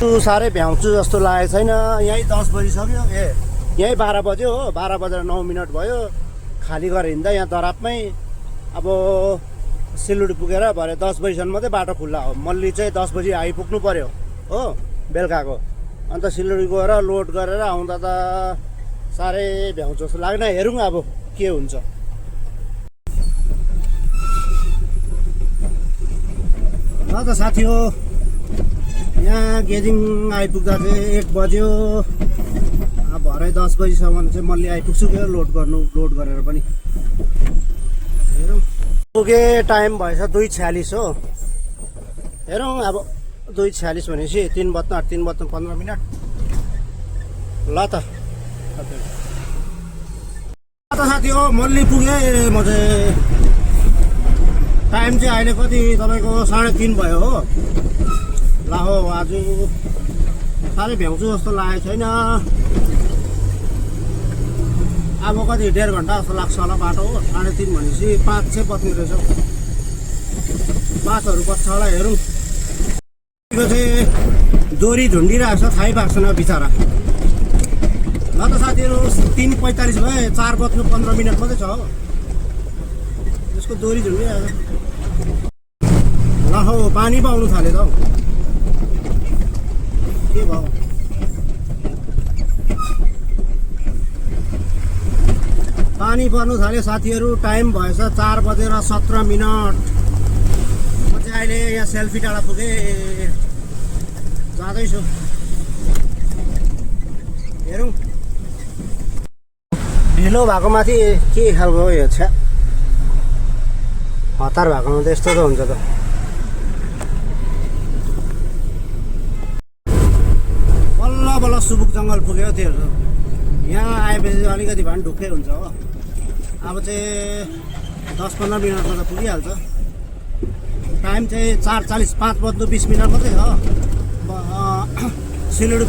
साह्रै भ्याउँछु जस्तो लागेको छैन। यहीँ 10 बजिसक्यो, यहीँ 12 बज्यो हो, 12 बजेर 9 मिनट भयो। खाली गरेर हिँड्दा यहाँ दरापमै अब सिलगढी पुगेर भरे 10 बजीसम्म मात्रै बाटो खुल्ला हो। मल्ली चाहिँ 10 बजी आइपुग्नु पर्यो हो बेलुकाको। अन्त सिलगढी गएर लोड गरेर आउँदा त साह्रै भ्याउँछु जस्तो लाग्दैन। हेरौँ अब के हुन्छ। ल त साथी हो, यहाँ गेजिङ आइपुग्दा चाहिँ 1 बज्यो। अब भरे 10 बजीसम्म चाहिँ मल्ली आइपुग्छु क्या लोड गरेर पनि। हेरौँ पुगे, टाइम भएछ 2:46 हो। हेरौँ अब 2:46 भनेपछि 3 बज्न 15 मिनट। ल त साथी हो, मल्ली पुगेँ म चाहिँ। टाइम चाहिँ अहिले कति तपाईँको 3:30 भयो हो। ला हो, आज साह्रै भ्याउँछु जस्तो लागेको छैन। अब कति 1.5 घन्टा जस्तो लाग्छ होला बाटो हो। 3:30 भनेपछि 5 चाहिँ बज्ने रहेछ। 5हरू बज्छ होला। हेरौँ यो चाहिँ दोरी झुन्डिरहेको छ, थाहै पाएको छैन बिचरा। ल त साथीहरू, 3:45 भयो, 4 बज्नु 15 मिनट मात्रै छ हो। यसको दोरी झुन्डिरहेको छ। ल हो, पानी पो आउनु थाल्यो त हौ। के भयो? पानी पर्नु थाल्यो साथीहरू। टाइम भएछ 4 बजेर 17 मिनट। म चाहिँ अहिले यहाँ सेल्फी डाँडा पुगेँ, जाँदैछु। हेरौँ ढिलो भएको माथि के खालको यो छ, हतार भएकोमा त यस्तो त हुन्छ त। बल्ल बल्ल सुबुक जङ्गल पुग्यो त्यो। यहाँ आएपछि अलिकति भए पनि ढुक्कै हुन्छ हो। अब चाहिँ 10-15 मिनटमा त पुगिहाल्छ। टाइम चाहिँ 4:40, 5 बज्नु 20 मिनट मात्रै छ। सिलगढी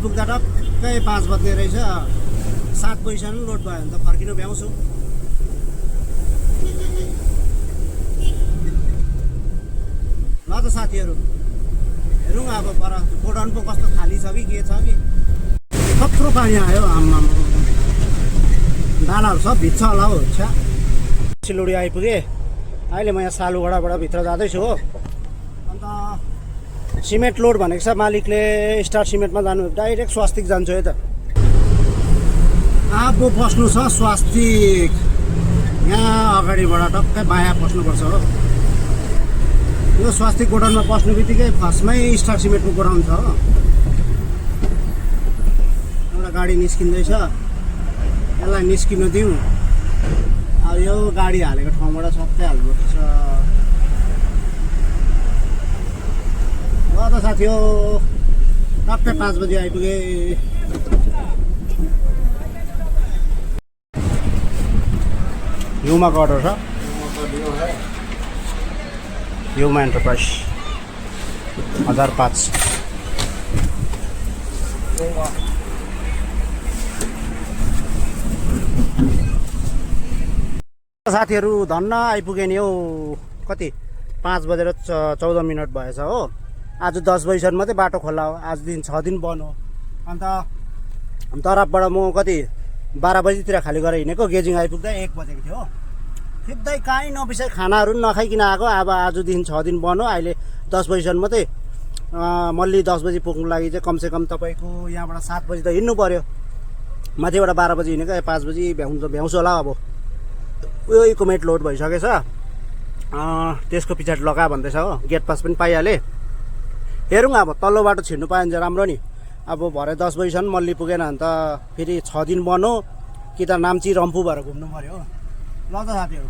पुग्दा टक्कै 5 बज्ने रहेछ। 7 बजीसम्म लोड भयो भने त फर्किनु भ्याउँछु। ल त साथीहरू, हेरौँ अब पर गोडाउन पो कस्तो खाली छ कि के छ कि। कत्रो पानी आयो आम्मा, डाँडाहरू सब भिज्छ होला हौ। छ्या, सिलगढी आइपुगेँ। अहिले म यहाँ सालुगडाबाट भित्र जाँदैछु हो। अन्त सिमेन्ट लोड भनेको छ मालिकले। स्टार सिमेन्टमा जानु, डाइरेक्ट स्वास्तिक जान्छु है त। अब पस्नु छ स्वास्तिक। यहाँ अगाडिबाट टक्कै बायाँ पस्नुपर्छ हो। यो स्वास्तिक गोडाउनमा पस्नु बित्तिकै फर्स्टमै स्टार सिमेन्टको गोडाउन छ हो। एउटा गाडी निस्किँदैछ, यसलाई निस्किनु दिउँ। अब यो गाडी हालेको ठाउँबाट सबै हाल्नुपर्छ। ल त साथी हो, टक्कै 5 बजी आइपुगेँ। युमाको अर्डर छ, युमा एन्टरप्राइज 1005। साथीहरू धन्न आइपुगेँ नि हौ। कति 5 बजेर 14 मिनट भएछ हो। आज 10 बजीसम्म मात्रै बाटो खोला हो। आज 6 दिन बन्द हो। अन्त तरापबाट म कति 12 बजीतिर खाली गरेर हिँडेको। गेजिङ आइपुग्दा 1 बजेको थियो हो। सिधै कहीँ नबिसाइ खानाहरू पनि नखाइकन आएको। अब आजदेखि 6 दिन बन्द हो। अहिले 10 बजीसम्म मात्रै मल्ली 10 बजी पुग्नु लागि चाहिँ कमसेकम तपाईँको यहाँबाट 7 बजी त हिँड्नु पऱ्यो। माथिबाट 12 बजी हिँडेको 5 बजी भ्याउँछु होला। अब उयो इकोमेट लोड भइसकेछ। त्यसको पछाडि लगा भन्दैछ हो। गेट पास पनि पाइहालेँ। हेरौँ अब तल्लो बाटो छिर्नु पायो भने चाहिँ राम्रो नि। अब भरे 10 बजीसम्म मल्ली पुगेन भने त फेरि 6 दिन बन्द हो। कि त नाम्ची रम्फू भएर घुम्नु पऱ्यो हो। ल त साथीहरू।